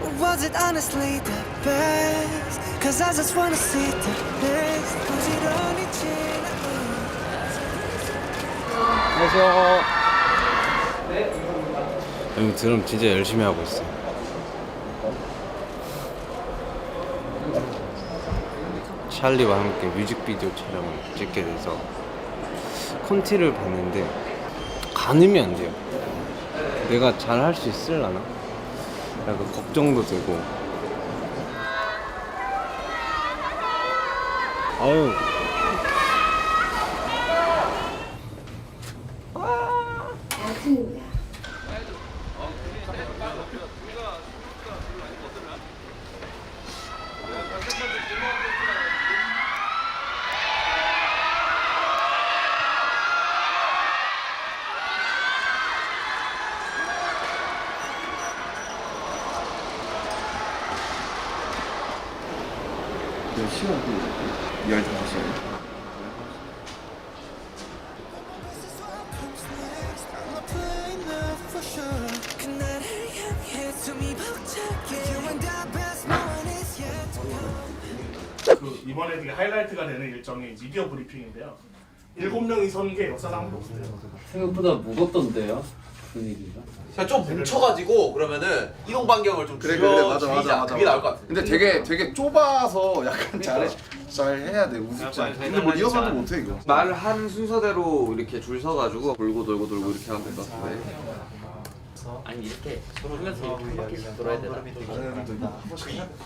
Was it honestly the best? Cause I just wanna see the next. 부지런히 지나. 안녕하세요. 형 드럼 진짜 열심히 하고 있어. 찰리와 함께 뮤직비디오 촬영을 찍게 돼서 콘티를 봤는데 가늠이 안 돼요. 내가 잘 할 수 있을라나? 약간 걱정도 되고. 아유. 몇 시간 또 15시간? 그 이번에 되게 하이라이트가 되는 일정이 미디어 브리핑인데요. 7명이 선 게 역사상 아무도 없어요. 생각보다 무겁던데요? 분위기가? 그냥 좀 뭉쳐가지고 그러면은 이동 반경을 좀 그래 줄이자. 그게 나을 것 같아. 근데 되게 좁아서 약간 잘 해야 돼 우습지. 근데 뭐 리허설도 못해 이거. 말한 순서대로 이렇게 줄 서가지고 돌고 이렇게 하면 될 것 같은데. 아니 이렇게 서로 하면서 이렇게 한 바퀴씩 돌아야 되나?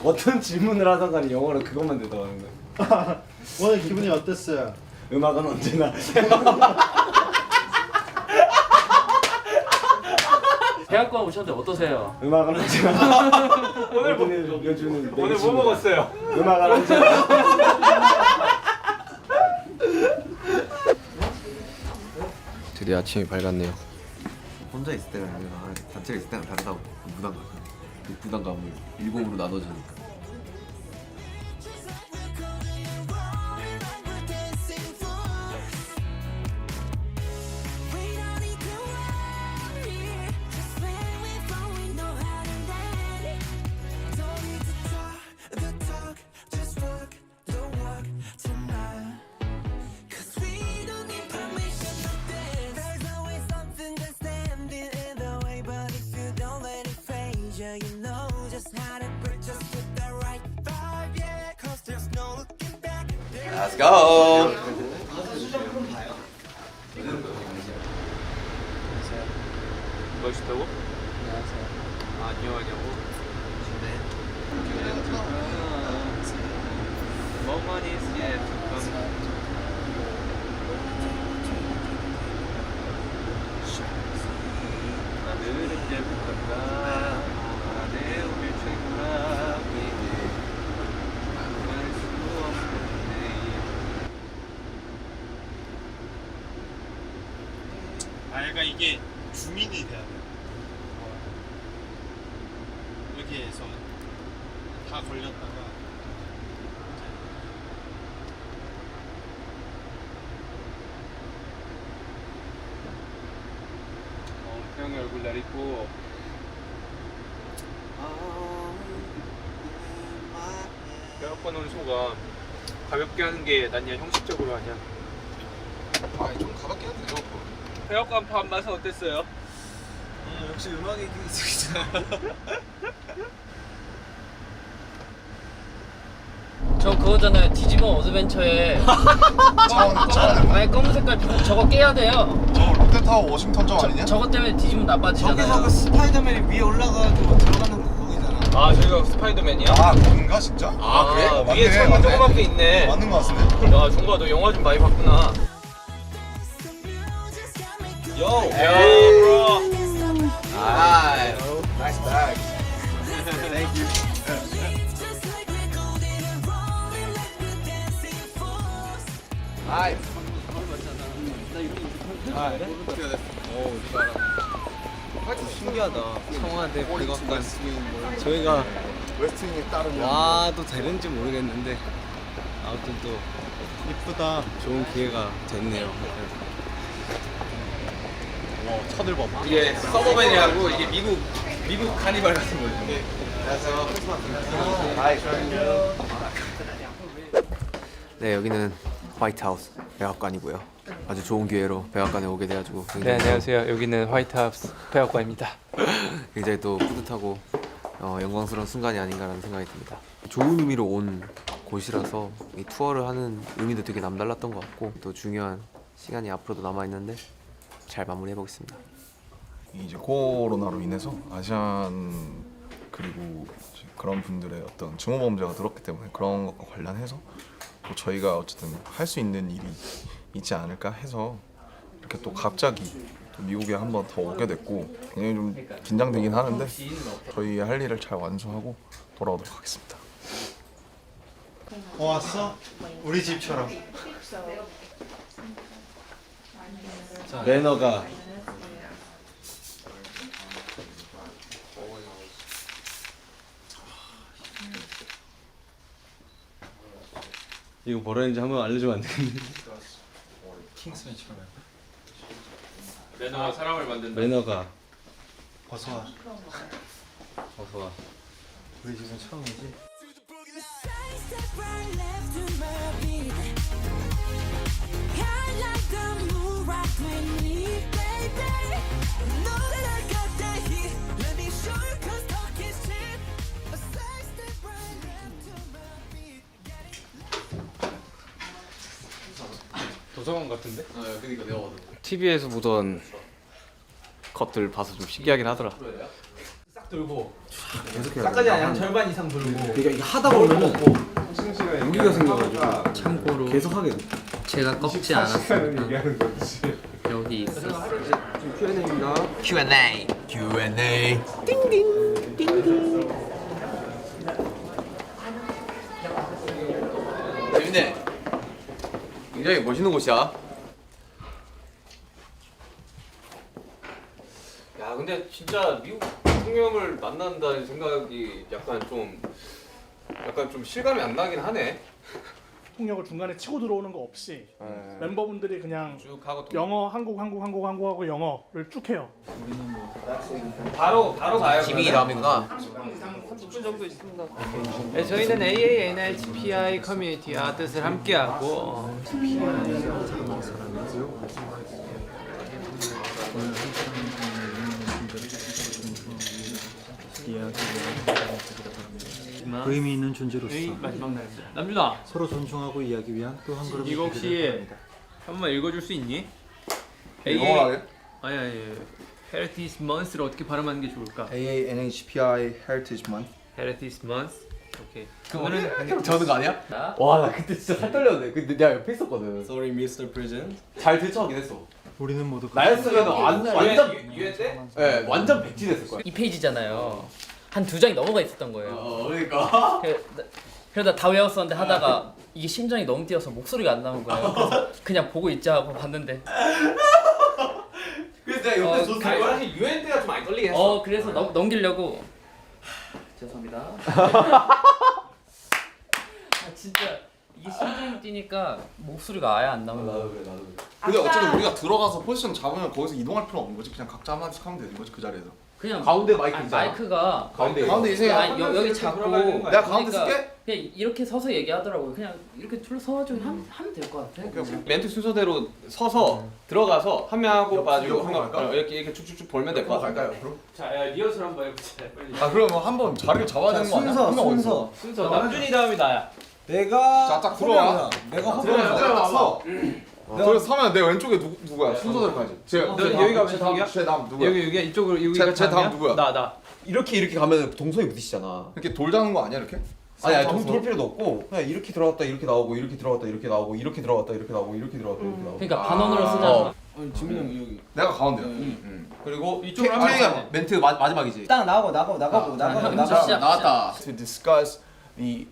어떤 질문을 하던 간에 영어로 그것만 대답하는 거야. 오늘 기분이 어땠어요? 음악은 언제나. 대학과 오셨는데 어떠세요? 음악은 언제나. 오늘 뭐 먹었어요? 음악은 언제나. 드디어 아침이 밝았네요. 혼자 있을 때랑 단체가 있을 때랑 다르다고. 부담감을 일곱으로 나눠주니까. Let's go. 멋있다고? 안녕하세요. 안녕하냐고? Moment is yet to come. 하늘은 예쁘단다. 안에 오길 챙겨라. 알 수 없는 내일. 약간 이게 주민이 돼야 돼. 여기에서 다 걸렸다가 태영이 얼굴 내리고. 배역관 오늘 소감. 가볍게 하는 게 낫냐 형식적으로 하냐? 좀 가볍게 해도 되죠. 배역관 판 맛은 어땠어요? 역시 음악의 기술이잖아. 저 그거잖아요. 디지몬 어드벤처에 아니 검은 색깔 저거 깨야 돼요. 저 롯데타워 워싱턴점 아니냐? 저것 때문에 디지몬 나빠지잖아요. 스파이더맨이 위에 올라가지고 들어가는 거기잖아. 아 저희가 스파이더맨이야? 아 뭔가 진짜? 아 그래? 맞네, 위에 창문 맞네. 조그맣게 있네. 맞는 거 같은데? 야 종가 너 영화 좀 많이 봤구나. Yo, bro. 아, Nice bag. 아이. 신기하다. 청와대 백악관. 저희가 웨스트윙에 따르면 와도 되는지 모르겠는데 아무튼 또 이쁘다. 좋은 기회가 됐네요. 차들 봐봐. 이게 서버맨이라고 이게 미국 카니발 같은 거죠. 네, 여기는 화이트하우스 백악관이고요. 아주 좋은 기회로 백악관에 오게 돼가지고 네, 안녕하세요. 여기는 화이트하우스 백악관입니다. 굉장히 또 뿌듯하고 영광스러운 순간이 아닌가라는 생각이 듭니다. 좋은 의미로 온 곳이라서 이 투어를 하는 의미도 되게 남달랐던 것 같고 또 중요한 시간이 앞으로도 남아 있는데 잘 마무리해 보겠습니다. 이제 코로나로 인해서 아시안 그리고 이제 그런 분들의 어떤 증오범죄가 늘었기 때문에 그런 것과 관련해서 또 저희가 어쨌든 할 수 있는 일이 있지 않을까 해서 이렇게 또 갑자기 또 미국에 한 번 더 오게 됐고 굉장히 좀 긴장되긴 하는데 저희 할 일을 잘 완수하고 돌아오도록 하겠습니다. 왔어? 우리 집처럼. 매너가 이거 뭐라 했는지 한번 알려주면 안 되겠니? 킹스맨처럼. 매너가 사람을 만든다. 매너가 어서와. 어서와. 우리 집은 처음이지. Step right left to my beat. High like the moon rock with me, baby. Know that I got that heat. Let me show you 'cause talk is cheap. A side step right left to my beat. 도서관 같은데? 그러니까 내가 봐도. TV에서 보던 것들 봐서 좀 신기하긴 하더라. 싹 돌고. 싹까지 아니야 한 절반 이상 돌고. 그러니까 이게 하다 보면은 무기가 생겨가지고 참고로 계속 하게 돼. 제가 꺾지 않았습니다. 여기 있어. Q&A입니다. Q&A. 재밌네. 굉장히 멋있는 곳이야. 야 근데 진짜 미국 대통령을 만난다는 생각이 약간 좀 실감이 안 나긴 하네. 통역을 중간에 치고 들어오는 거 없이 멤버분들이 그냥 쭉 하고 영어, 한국 하고 영어를 쭉 해요. 바로 가요. 지민이 다음이구나. 30분 정도 있습니다. 네, 저희는 AANHPI 커뮤니티와 뜻을 함께하고 의미 있는 존재로서 마지막 날입니다. 남준아, 서로 존중하고 이해하기 위한 또 한 걸음. 이거 혹시 한 번만 읽어줄 수 있니? 영어로 하게? 아니 Heritage Month를 어떻게 발음하는 게 좋을까? AANHPI Heritage Month. Heritage Month. 오케이. 오늘은 저는 거 아니야? 와, 나 그때 진짜 살 떨렸는데. 근데 내가 옆에 있었거든. Sorry, Mr. President. 잘 대처하긴 했어. 우리는 모두 나였으면 완전 유엔 때? 예, 완전 백지됐을 거야. 2페이지잖아요. 한 2장이 넘어가 있었던 거예요. 그러니까. 그러다 다 외웠었는데 하다가 이게 심장이 너무 뛰어서 목소리가 안 나온 거예요. 그래서 그냥 보고 있자 하고 봤는데 그래서 내가 옆에 줬을 거야. 사실 유엔 때가 좀 많이 떨리긴 했어. 그래서 넘기려고 죄송합니다. 진짜 이게 심장이 뛰니까 목소리가 아예 안 나오는 거야. 그래, 나도 그래. 근데 어쨌든 우리가 들어가서 포지션 잡으면 거기서 이동할 필요 없는 거지. 그냥 각자 한마디씩 하면 되는 거지 그 자리에서. 그냥 가운데 마이크 있잖아. 마이크가 가운데. 가운데 이제 여기 잡고 내가 가운데 쓸게. 그냥 이렇게 서서 얘기하더라고요. 그냥 이렇게 둘러 서가지고 하면 될 것 같아. 멘트 순서대로 서서 들어가서 한 명하고 빠지고 옆으로 갈까? 이렇게 쭉쭉쭉 돌면 될 것 같아. 갈까요? 그럼? 자, 리허설 한번 해보자. 빨리. 아 그러면 한번 자리를 잡아야 되는 거 아니야? 순서 남준이 다음이 나야. 자딱 들어와. 내가 딱 서. 그래서 서면 내 왼쪽에 누구야? 순서대로 가야지. 여기가 왼쪽이야? 제 다음 누구야? 여기가 이쪽으로 여기가 제 다음 누구야? 나. 이렇게 가면 동선이 부딪히잖아. 이렇게 돌자는 거 아니야 이렇게? 아니 돌 필요도 없고 그냥 이렇게 들어갔다 이렇게 나오고 이렇게 들어갔다 이렇게 나오고 이렇게 들어갔다 이렇게 나오고 이렇게 들어갔다 이렇게 나오고. 그러니까 반원으로 쓰자. 지민이 형 여기. 내가 가운데야. 그리고 이쪽으로 한번 K가 멘트 마지막이지. 딱 나가고 시작. 나왔다. To discuss the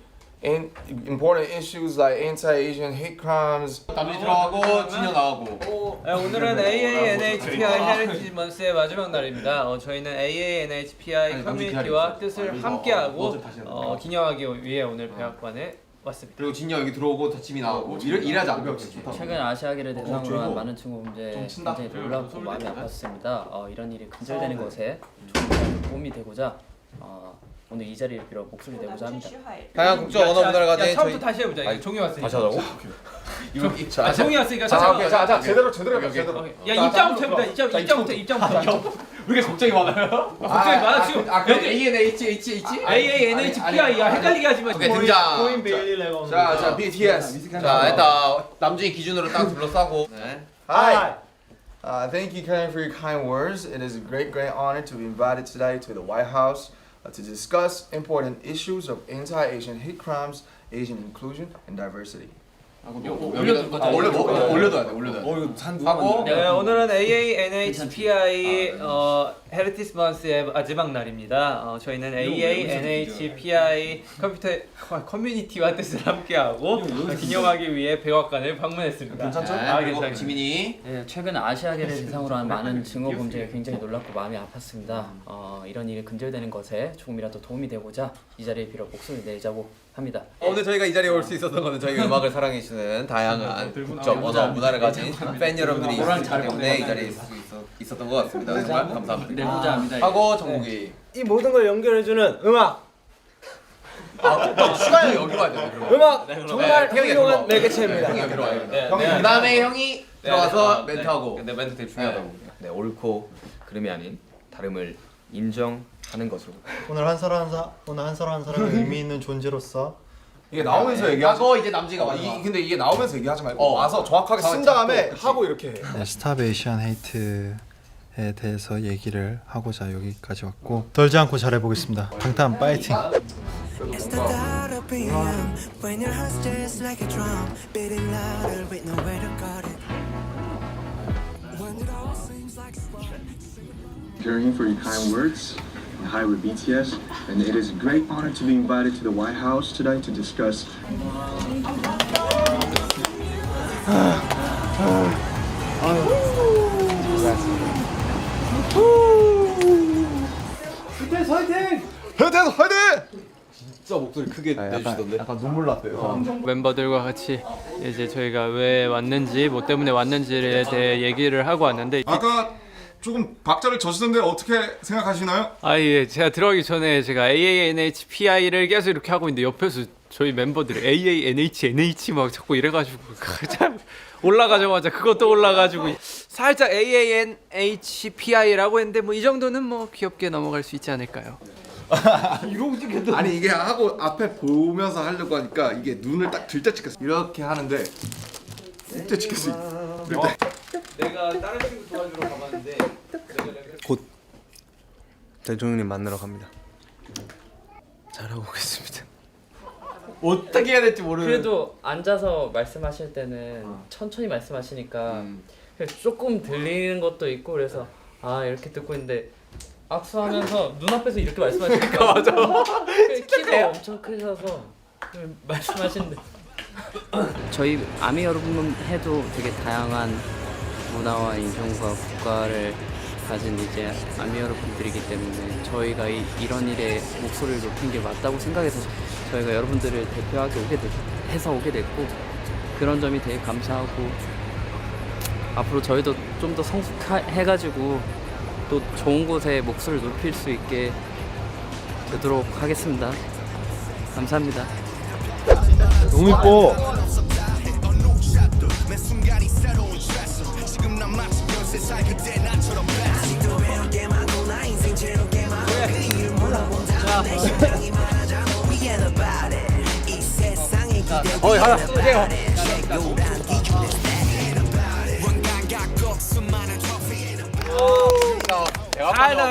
important issues like anti-Asian hate crimes. 남준이 들어가고 진영 나가고. 오늘은 AANHPI 헤리티지 먼스의 마지막 날입니다. 저희는 AANHPI 아니, 커뮤니티와 뜻을 함께하고 너좀 다시 해봐. 기념하기 위해 오늘 백악관에 왔습니다. 그리고 진영 여기 들어오고 다침이 나가고 이래야지 안 배웠지. 최근 아시아계를 대상으로 저거 한 많은 친구 문제 좀 친다. 굉장히 놀랍고 마음이 아팠습니다. 이런 일이 근절되는 것에 좀 도움이 되고자 오늘 이 자리를 빌어 목소리 내고자 합니다. 다양한 국적 언어 문화를 가진 처음부터 다시 해보자. 이거 종이 왔으니까. 다시 하자고? 종이 왔으니까 자 제대로 해봐 제대로. 야 입장부터 해보자. 입장부터. 왜 이렇게 걱정이 많아요? 걱정이 많아 지금. 여기 ANHHH? AANHPI야. 헷갈리게 하지 마. 오케이 등장. 코인 베일리 레건. 자 BTS. 자 일단 남준이 기준으로 딱 둘러싸고. 네. Hi. Thank you, Karen, for your kind words. It is a great honor to be invited today to the White House to discuss important issues of anti-Asian hate crimes, Asian inclusion, and diversity. 올려둬야 돼. 하고 네, 오늘은 AANHPI 헤리티스 먼스의 마지막 날입니다. 저희는 AANHPI 커뮤니티와 뜻을 함께하고 기념하기 위해 백악관을 방문했습니다. 괜찮죠? 그리고 지민이 네, 최근 아시아계를 대상으로 한 많은 증오 범죄가 굉장히 놀랍고 마음이 아팠습니다. 이런 일이 근절되는 것에 조금이라도 도움이 되고자 이 자리에 빌어 목소리 내자고 합니다. 오늘 저희가 이 자리에 올 수 있었던 것은 저희 음악을 사랑해주시는 다양한 국적, 언어, 문화를 가진 팬 여러분들이 있기 때문에 이 자리에 있었던 것 같습니다. 정말 감사합니다. 내고자 합니다. 하고 정국이 이 모든 걸 연결해주는 음악. 추가요 여기로 와야 돼. 음악 정말 태영이가 훌륭한 들어와. 매개체입니다. 형이 여기로 와야 돼. 그 다음에 형이 들어가서 멘트하고. 근데 멘트 되게 중요하다고. 네, 옳고 그름이 아닌 다름을 인정하는 것으로. 오늘 한 사람 한 사람의 의미 있는 존재로서 이게 나오면서 얘기하지. 하고 이제 남지가 마지막. 근데 이게 나오면서 얘기하지 말고 와서 정확하게 쓴 다음에 하고 이렇게 해. 네, 스탑 에이시안 헤이트에 대해서 얘기를 하고자 여기까지 왔고 떨지 않고 잘해보겠습니다. 방탄 파이팅! It's the thought of being young when your heart's just like a drum, beating louder with nowhere to guard it. When it all seems like Hearing for your kind words. Hi, we're BTS, and it is a great honor to be invited to the White House today to discuss. 대해서 화이팅! 진짜 목소리 크게 내주시던데. 약간 눈물 났대요. 멤버들과 같이 이제 저희가 왜 왔는지 뭐 때문에 왔는지에 대해 얘기를 하고 왔는데 아까 조금 박자를 젖으던데 어떻게 생각하시나요? 예, 제가 들어가기 전에 제가 AANHPI를 계속 이렇게 하고 있는데 옆에서 저희 멤버들이 AANHNH 막 자꾸 이래가지고 가장 올라가자마자 그것도 올라가지고 살짝 AANHPI라고 했는데 뭐 이 정도는 뭐 귀엽게 넘어갈 수 있지 않을까요? 아니 이게 하고 앞에 보면서 하려고 하니까 이게 눈을 딱 들때 찍혔어. 이렇게 하는데 들때 찍혔어. 내가 다른 친구 도와주러 가봤는데 곧 대통령님 만나러 갑니다. 잘하고 오겠습니다. 어떻게 해야 될지 모르는. 그래도 앉아서 말씀하실 때는 천천히 말씀하시니까 조금 들리는 것도 있고 그래서 이렇게 듣고 있는데 악수하면서 눈앞에서 이렇게 말씀하시니까 맞아. 키가 엄청 크셔서 말씀하시는데 저희 아미 여러분 해도 되게 다양한 문화와 인종과 국가를 가진 이제 아미 여러분들이기 때문에 저희가 이런 일에 목소리를 높인 게 맞다고 생각해서 저희가 여러분들을 대표하게 오게 됐고 그런 점이 되게 감사하고 앞으로 저희도 좀 더 성숙해가지고 또 좋은 곳에 목소리를 높일 수 있게 되도록 하겠습니다. 감사합니다. 너무 이뻐.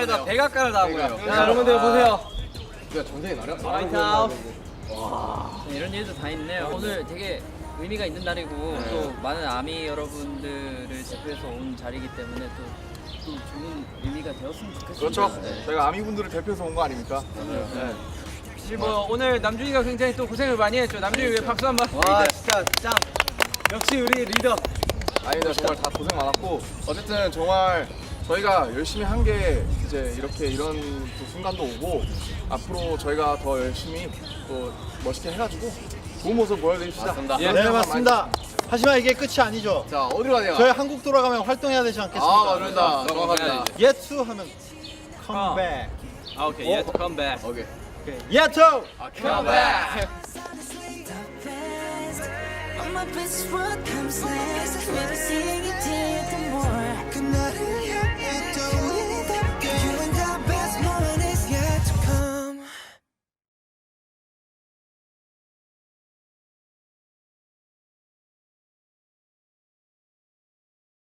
나 백악관을 나와요. 자, 여러분들 보세요. 전쟁이 나려? 이런 일도 다 있네요. 오늘 되게 의미가 있는 날이고 또 많은 아미 여러분들을 대표해서 온 자리이기 때문에 또 좋은 의미가 되었으면 좋겠습니다. 그렇죠. 네. 저희가 아미분들을 대표해서 온 거 아닙니까? 네. 뭐 오늘 남준이가 굉장히 또 고생을 많이 했죠. 남준이 위해 박수 한번. 와 진짜 짱. 역시 우리 리더. 아니다 정말 다 고생 많았고 어쨌든 정말 저희가 열심히 한 게 이제 이렇게 이런 또 순간도 오고 앞으로 저희가 더 열심히 또 멋있게 해가지고 좋은 모습 보여드립시다. 맞습니다. 네 맞습니다. 하지만 이게 끝이 아니죠. 자 어디로 가야 저희 한국 돌아가면 활동해야 되지 않겠습니까? 맞습니다. 정확합니다. Yet to 하면 come back. 오케이, yes, come back. 오케이. 야토. My best friend comes last. Maybe seeing you did the more. Good night.